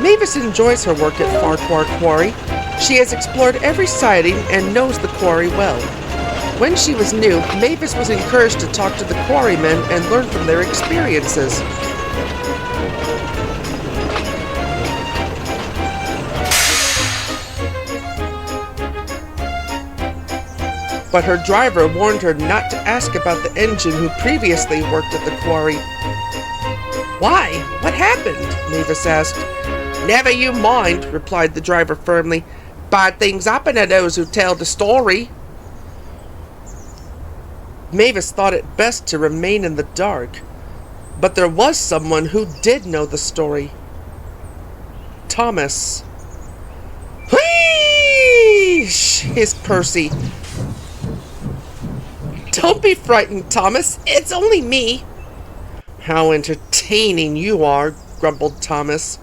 Mavis enjoys her work at Farquhar Quarry. She has explored every siding and knows the quarry well. When she was new, Mavis was encouraged to talk to the quarrymen and learn from their experiences. But her driver warned her not to ask about the engine who previously worked at the quarry. "Why? What happened?" Mavis asked. "Never you mind," replied the driver firmly. "Bad things happen to those who tell the story." Mavis thought it best to remain in the dark, but there was someone who did know the story. Thomas. "Whee!" hissed Percy. "Don't be frightened, Thomas. It's only me." "How entertaining you are," grumbled Thomas.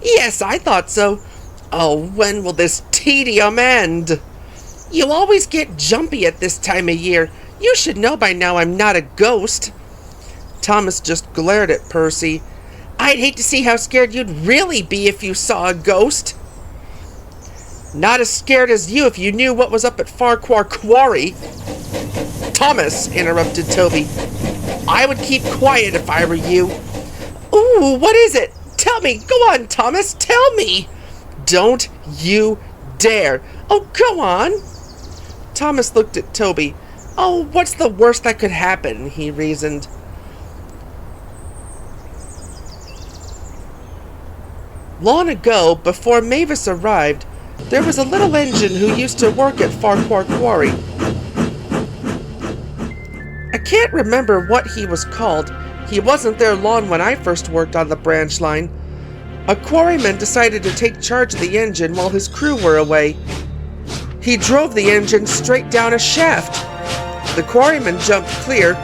"Yes, I thought so. Oh, when will this tedium end?" "You always get jumpy at this time of year. You should know by now I'm not a ghost." Thomas just glared at Percy. "I'd hate to see how scared you'd really be if you saw a ghost." "Not as scared as you if you knew what was up at Farquhar Quarry." "Thomas," interrupted Toby, "I would keep quiet if I were you." "Ooh, what is it? Tell me. Go on, Thomas, tell me." "Don't you dare." "Oh, go on." Thomas looked at Toby. "Oh, what's the worst that could happen?" he reasoned. Long ago, before Mavis arrived, there was a little engine who used to work at Farquhar Quarry. I can't remember what he was called. He wasn't there long when I first worked on the branch line. A quarryman decided to take charge of the engine while his crew were away. He drove the engine straight down a shaft. The quarryman jumped clear.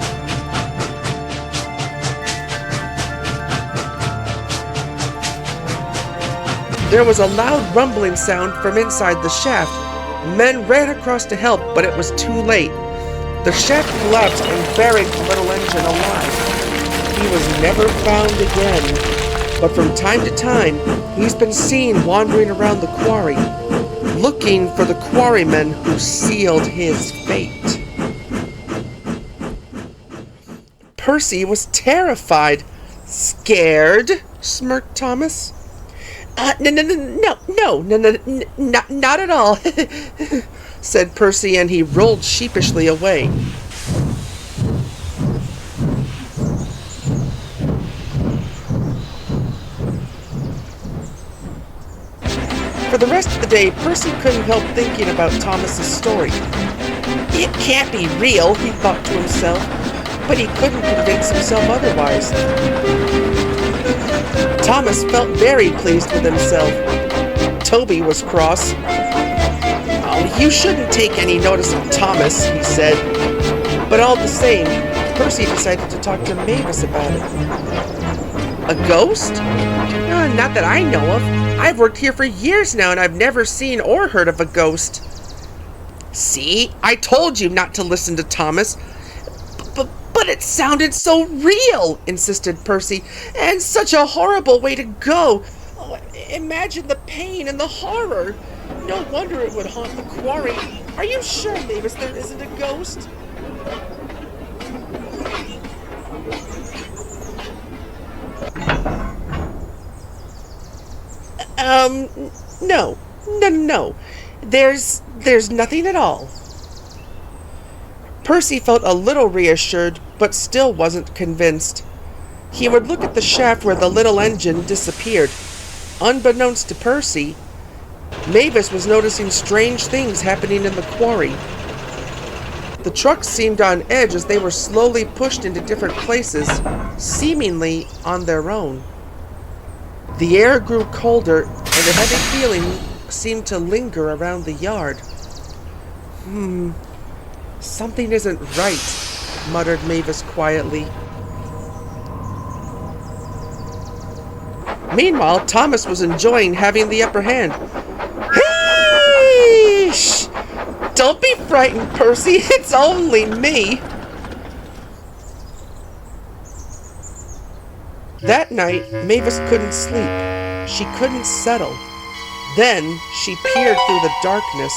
There was a loud rumbling sound from inside the shaft. Men ran across to help, but it was too late. The shaft collapsed and buried the little engine alive. He was never found again, but from time to time, he's been seen wandering around the quarry, looking for the quarrymen who sealed his fate. Percy was terrified. "Scared?" smirked Thomas. No, not at all," said Percy, and he rolled sheepishly away. For the rest of the day, Percy couldn't help thinking about Thomas's story. "It can't be real," he thought to himself, but he couldn't convince himself otherwise. Thomas felt very pleased with himself. Toby was cross. "Oh, you shouldn't take any notice of Thomas," he said. But all the same, Percy decided to talk to Mavis about it. "A ghost? Not that I know of. I've worked here for years now, and I've never seen or heard of a ghost." "See, I told you not to listen to Thomas." But it sounded so real," insisted Percy, "and such a horrible way to go. Oh, imagine the pain and the horror. No wonder it would haunt the quarry. Are you sure, Mavis, there isn't a ghost?" No. There's nothing at all." Percy felt a little reassured, but still wasn't convinced. He would look at the shaft where the little engine disappeared. Unbeknownst to Percy, Mavis was noticing strange things happening in the quarry. The trucks seemed on edge as they were slowly pushed into different places, seemingly on their own. The air grew colder, and a heavy feeling seemed to linger around the yard. Something isn't right," muttered Mavis quietly. Meanwhile, Thomas was enjoying having the upper hand. "Hey! Shh! Don't be frightened, Percy. It's only me." That night, Mavis couldn't sleep. She couldn't settle. Then she peered through the darkness.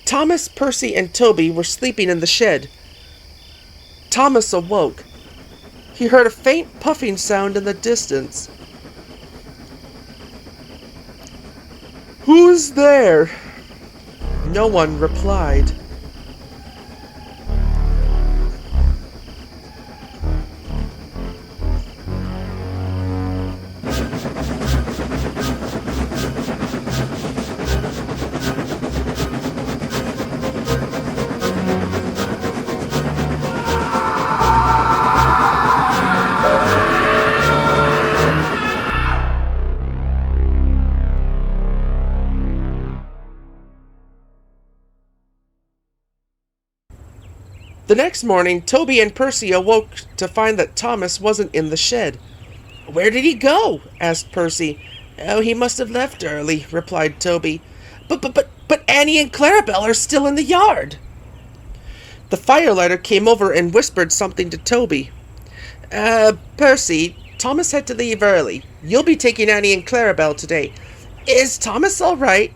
Thomas, Percy, and Toby were sleeping in the shed. Thomas awoke. He heard a faint puffing sound in the distance. "Who's there?" No one replied. The next morning, Toby and Percy awoke to find that Thomas wasn't in the shed. "Where did he go?" asked Percy. "Oh, he must have left early," replied Toby. But Annie and Clarabelle are still in the yard." The firelighter came over and whispered something to Toby. Percy, Thomas had to leave early. You'll be taking Annie and Clarabelle today. Is Thomas all right?"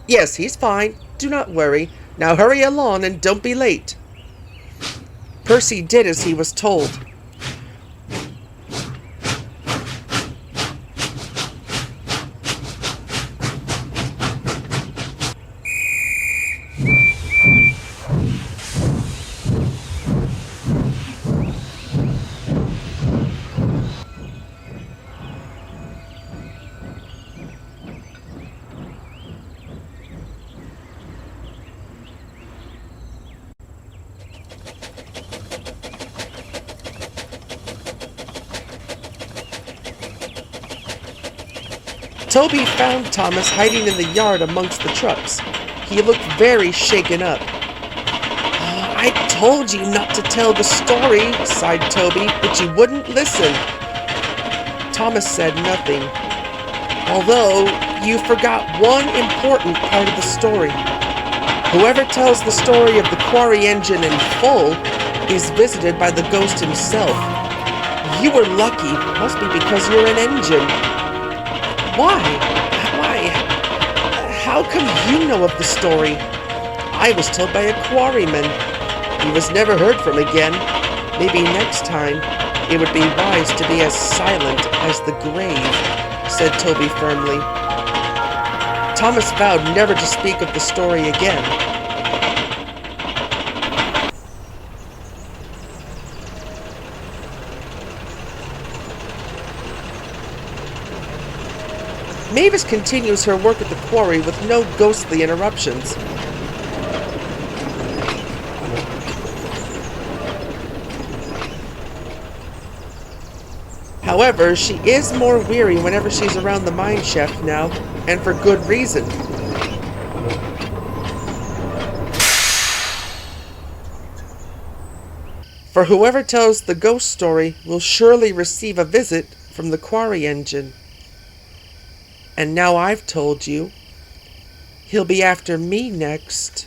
"Yes, he's fine. Do not worry. Now hurry along and don't be late." Percy did as he was told. Toby found Thomas hiding in the yard amongst the trucks. He looked very shaken up. "I told you not to tell the story," sighed Toby, "but you wouldn't listen." Thomas said nothing. "Although, you forgot one important part of the story. Whoever tells the story of the quarry engine in full is visited by the ghost himself. You were lucky, must be because you're an engine." Why? How come you know of the story?" "I was told by a quarryman. He was never heard from again. Maybe next time it would be wise to be as silent as the grave," said Toby firmly. Thomas vowed never to speak of the story again. Mavis continues her work at the quarry with no ghostly interruptions. However, she is more weary whenever she's around the mine shaft now, and for good reason. For whoever tells the ghost story will surely receive a visit from the quarry engine. And now I've told you, he'll be after me next.